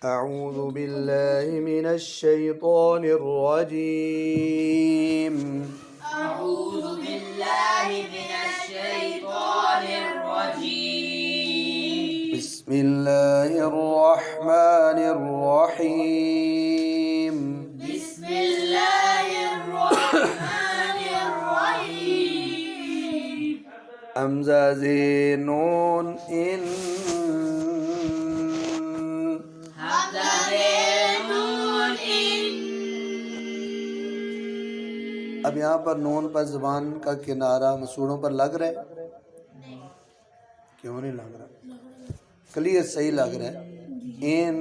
أعوذ بالله من الشيطان الرجيم أعوذ بالله من الشيطان الرجيم بسم الله الرحمن الرحيم بسم الله الرحمن الرحيم همزة زين نون إن همزة زين نون إن अब यहाँ पर नून पर ज़बान का किनारा मसूड़ों पर लग रहा है? क्यों नहीं लग रहा? क्लियर सही लग रहा है। इन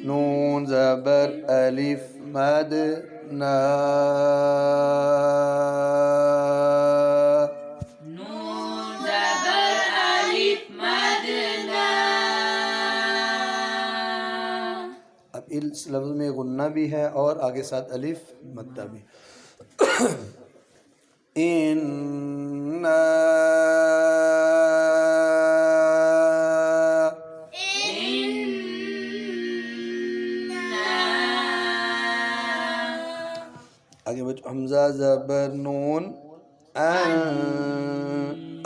नून ज़बर अलिफ मद ना नून ज़बर अलिफ मद ना अब इस लफ्ज़ में गुन्ना भी है और आगे साथ अलिफ मद्दा भी। इन्ना आगे बच्चों हमजा ज़बर नून अन।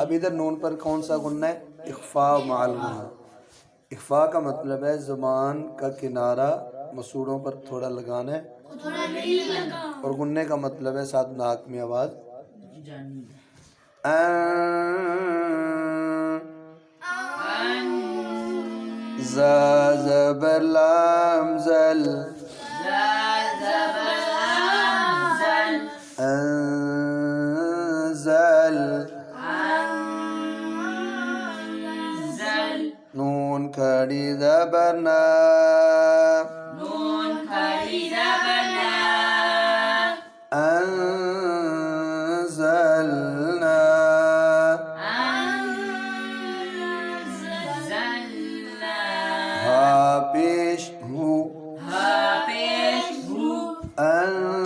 अब इधर नून पर कौन सा गुन्ना है? इख्फा माल गुन्ना। इख्फा का मतलब है ज़ुबान का किनारा मसूड़ों पर थोड़ा लगाना है और गुन्ने का मतलब है साथ नाक में आवाज़ ज़ा ज़बर लाम ज़ल अनज़ल नून खड़ी ज़बर ना नून खड़ी ज़बर ना अनज़लना أنزلنا हा पेश हु ها पेश हु अनज़लनाहु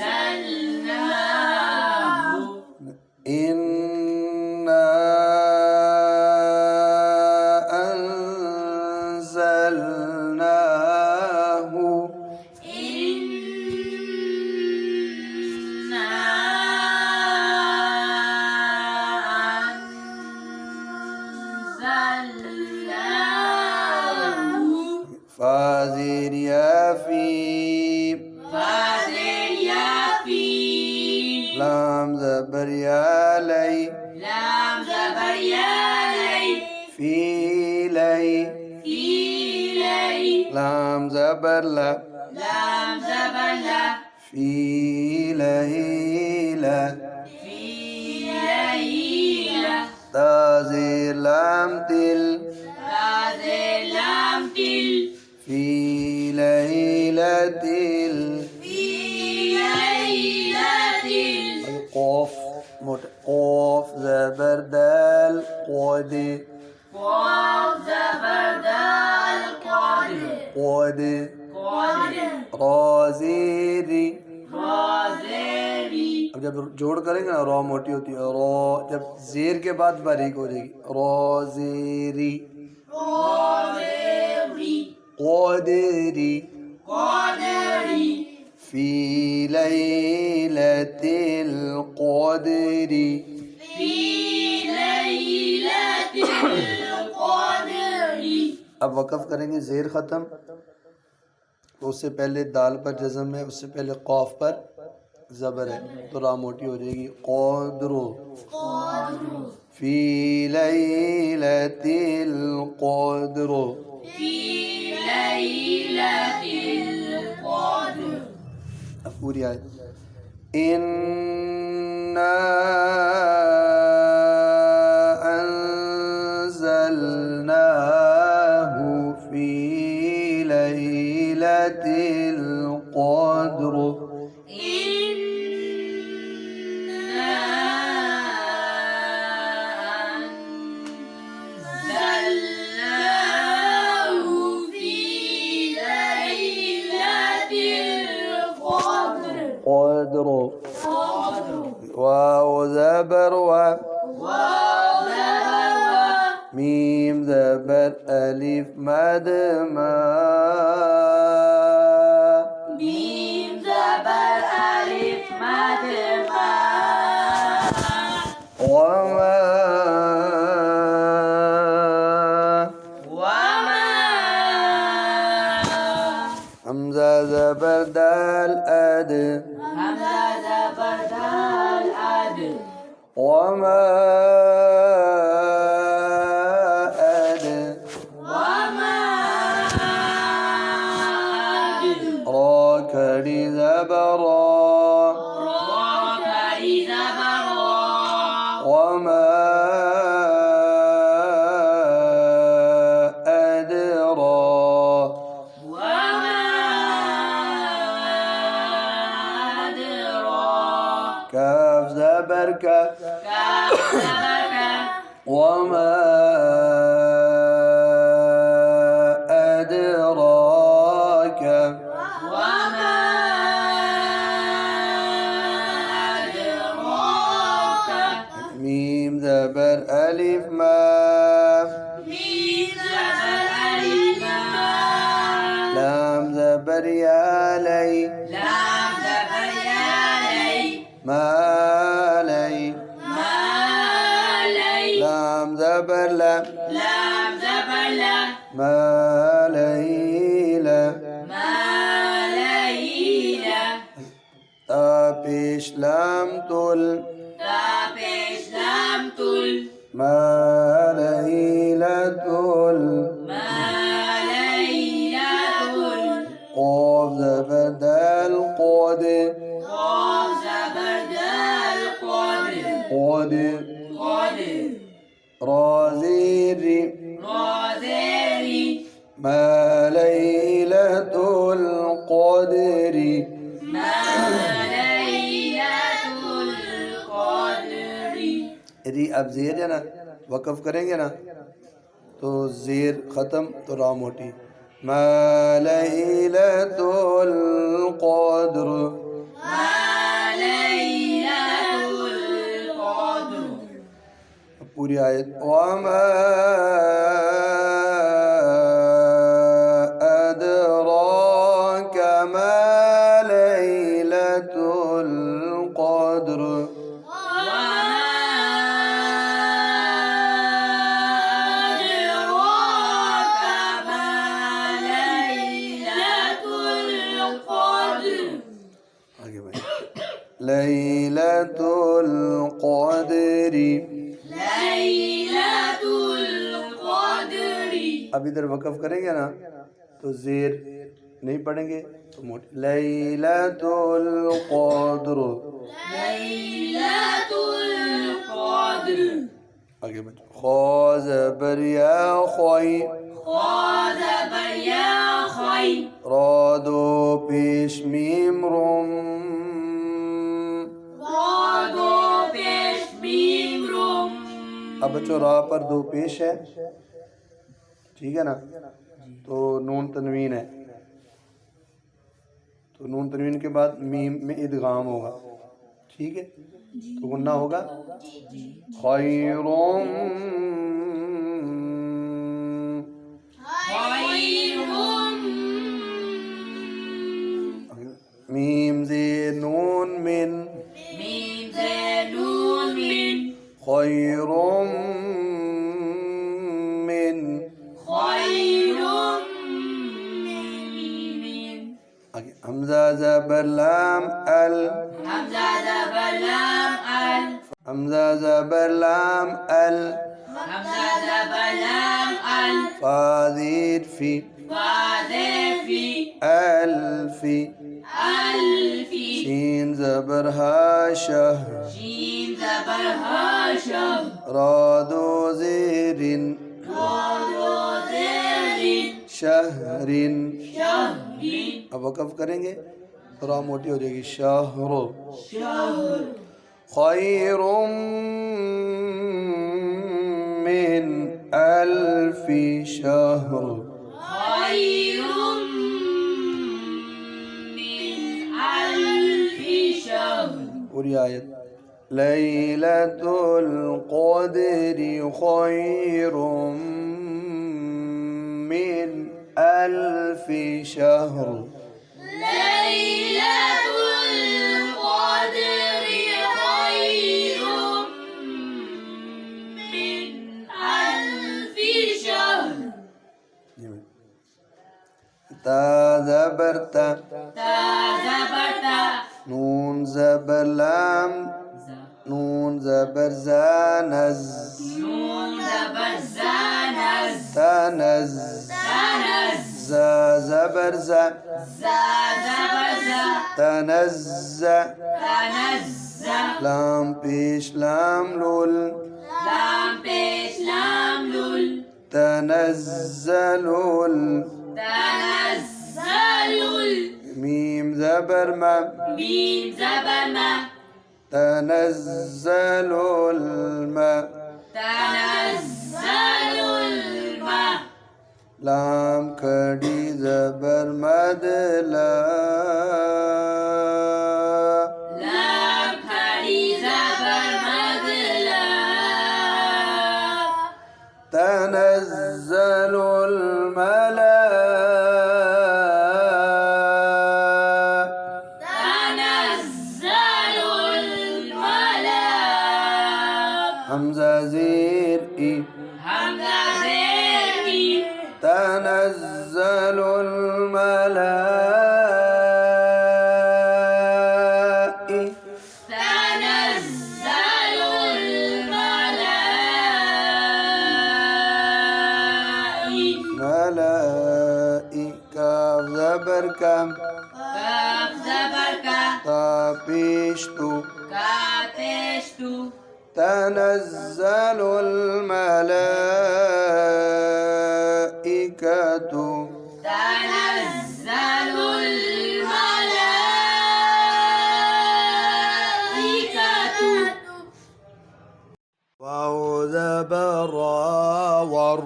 أنزلناه इन्ना अनज़लनाहु إنا أنزلناه फाज़िर याफ़ीम فاذر يا فيل लाम ज़बर या लई لام زبر يا لي फी लई في لي लाम ज़बर ला لام زبر لا फी लईला في ليلة ताज़िर लाम तिल فاذر لام تل फी लईलतिल في ليلة قاف قاف ज़बर दाल قاد قاف زبر دال قادر قاد قادر राज़ीरी। राज़ेरी अब जब जोड़ करेंगे ना रॉ मोटी होती है रॉ, जब जेर के बाद बारीक हो जाएगी रोज़ेरी राज़ेरी क़ादिरी قادري फ़ी लैलतिल क़ादिरी। في ليلة القدر अब वक़फ़ करेंगे ज़ेर ख़त्म तो उससे पहले दाल पर जज़म है, उससे पहले क़ाफ पर ज़बर है तो रा मोटी हो जाएगी क़ादरो फ़ी लैलतिल क़ादरो। في ليلة القدر अब पूरी आयत इन्ना अनज़लनाहु फ़ी लैलतिल क़द्र إنا أنزلناه في ليلة قدر واو زبر و ميم زبر ألف مد ما ميم زبر ألف مد ما وما همزة زبر دال أد همزة زبر دال أد وما أد وما أد را كري زبر را كري زبر وما أدرى وما أدرى كاف زبر كاف كاف زبر كاف وما أدراك وما أدراك ميم زبر ألف ما ميم زبر ألف لام زبر يا لي لام زبر يا لي ما لي ما لي لام زبر لا لام زبر لا ما ليلى ما ليلى تابش لام تل تابش لام تل ما ليلة ما ليلة قاف زبر دال قد قاف زبر دال قد قد رازيري رازري ما ليلة القدر ما ليلة القدر यदि अब जेर है ना वक़फ़ करेंगे ना तो जेर ख़त्म तो रा मोटी मा लैलतुल क़द्र ما ليلة القدر पूरी आयत वमा अदराक मा लैलतुल क़द्र आगे भाई लैलतुल क़द्री अब इधर वक़फ़ करेंगे ना तो ज़ेर नहीं पढ़ेंगे तो मोटी लैलतुल क़द्र आगे बच्चों खा ज़बर या ख़ई रा दो पेश मीम रुम अब बच्चों रा पर दो पेश है ठीक है ना तो नून तनवीन है तो नून तनवीन के बाद मीम में इदगाम होगा ठीक है तो गुन्ना होगा खैरुम मीम जे नून मिन खैरुम मिन आगे हमजा ज़बर लाम अल हमजा ज़बर लाम अल हमजा ज़बर लाम अल हमजा ज़बर लाम अल फाज़ीर फी वाज़िफ़ी अल्फी अल्फ़ी शीन ज़बर हा शह शीन ज़बर हा शब रा दो ज़ेरिन ज़ेरिन शहरिन शहरिन अब वक़फ़ करेंगे तो रा मोटी हो जाएगी शहरो शहर खैरुम मिन अल्फी शहर खैरुम मिन अल्फ़ी शहर पूरी आयत लैलतुल क़द्रि खैरुम मिन अल्फि शहर लैलतुल क़द्रि खैरुम मिन अल्फि शहर ता ज़बर ता ता ज़बर ता नून ज़बर लाम नून ज़बर ज़ा नज़ नून ज़बर ज़ा नज़ तनज़ तनज़ ज़ा ज़बर ज़ा ज़ा ज़बर ज़ा तनज़्ज़ा तनज़्ज़ा लाम पेश लाम लुल लाम पेश लाम लुल तनज़्ज़लुल तनज़्ज़लुल मीम ज़बर मा मीम ज़बर मा तनज़्ज़लुल मा तनज़्ज़लुल मा लाम खड़ी ज़बर मद ला लाम खड़ी ज़बर मद ला तनज़्ज़लुल मला तनज़्ज़लुल मला हमज़ा ज़ेर ई हमज़ा ज़ेर ई तनज़्ज़लुल मलाइ तनज़्ज़लुल मलाइ मलाइका ज़बर का काफ ज़बर का ता पेश तू काफ पेश तू तनज़्ज़लुल मलाइकतु तनज़्ज़लुल मलाइकतु वाव ज़बर वर वा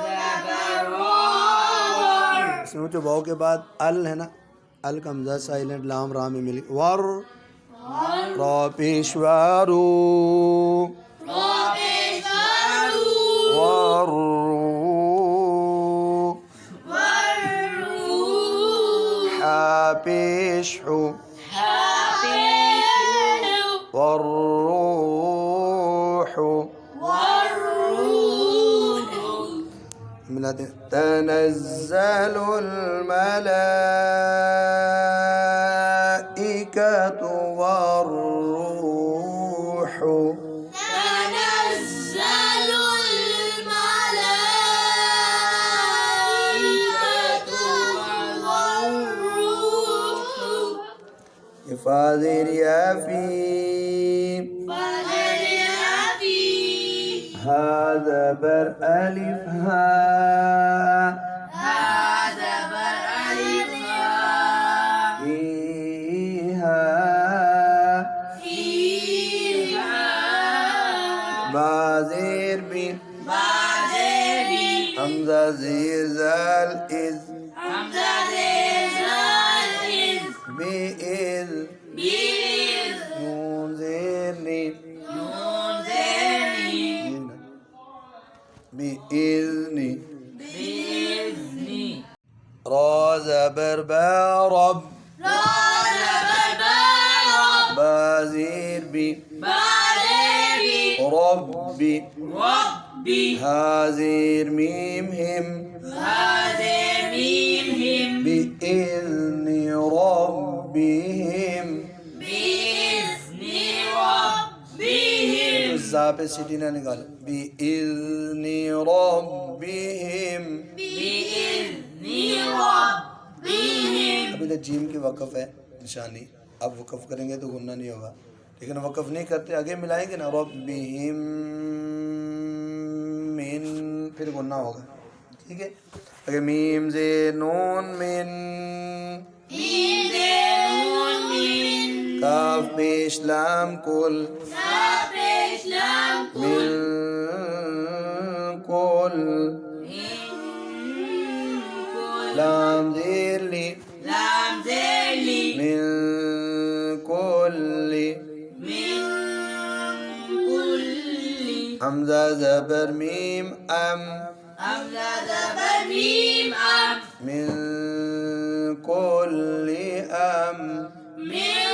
ज़बर वर इसमें जो वाव के बाद अल है ना अल का हमज़ा साइलेंट लाम रा में मिल वर रा पेशवारू रोपेश्वरु वर वर्रू हा पेशु हापेशु والروح والروح मिलाते تنزل الملائكة والروح تنزل الملائكة والروح فاذر يا في فجر في هذا بر ألف ها هذا بالألف فيها فيها بازير بي بعدني حمزة زير زال إذ حمزة زال إذ بإذ بإذ نون زيرني نون زيني بإذني بإذني را زبر با رب راجع بالباب بازير بي بعدني ربي ربي هازير ميم هم هذا ميمهم بإذن ربهم بإذن ربهم ज़ा पे सिटी ना निकालो بإذن ربهم بإذن ربهم अभी तो जीम की वक़फ़ है निशानी अब वक़फ़ करेंगे तो गुन्ना नहीं होगा लेकिन वक़फ़ नहीं करते आगे मिलाएंगे ना रब्बिहिम मिन फिर गुन्ना होगा ठीक है आगे मीम जे नून मिन ميم زين من काफ पेश लाम कुल كافش لام मिन कुल كل लाम जेर ली لام زين मिन कुल كل من كل حمزة زبر ميم أم همزة زبر ميم أم من كل أم من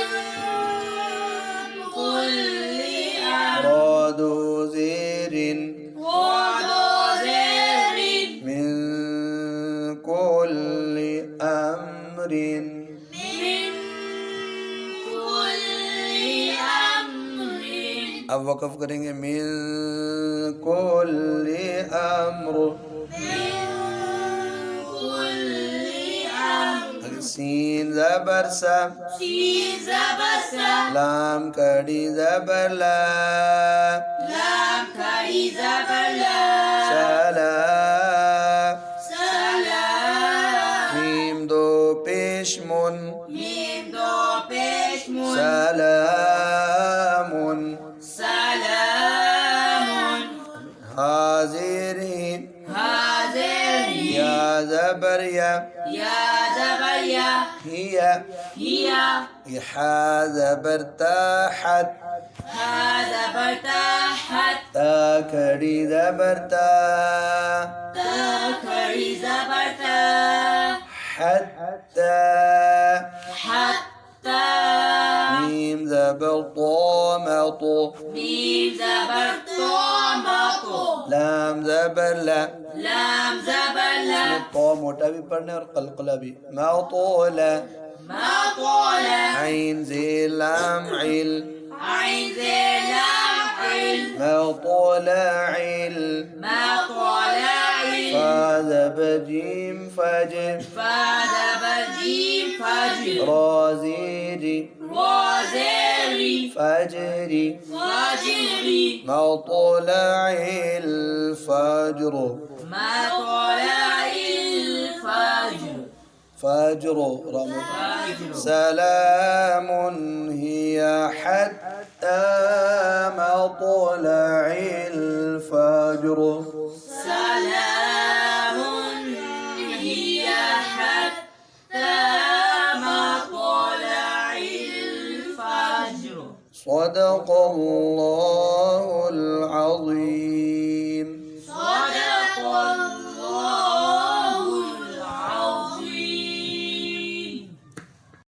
كل أم راد زير وضع زر من كل أمر من كل أمر अब वक़फ़ करेंगे मिन कुल्ली अम्र من كل أمر सीन ज़बर सा شين زبر سا लाम कड़ी ज़बर ला لام كري زبر لا सला سلام मीम दो पेश मुन ميم دو पेश मुन सलामुन سلام हाजिरी حاضر या ज़बर या يا زبر يا हिया هي يحا ज़बर ताहत هذا برتاحت تا कड़ी ज़बर ता كري زبرتا حتى حتى ميم ज़बर طامطو ميم زبر طامط लाम ज़बर ला لام زبر لا तो मोटा भी पढ़ना और कलकला भी मौतूला ما طول عين زي لام عل عين زي لام عل مطلع عل ما طول عل فاذا بجيم فجر فاذا بجيم فجر رازيري وزري فجري فجري مطلع الفجر ما طلع الفجر فجر رمض فجر سلام هي حتى مطلع الفجر سلام هي حتى مطلع الفجر صدق الله العظيم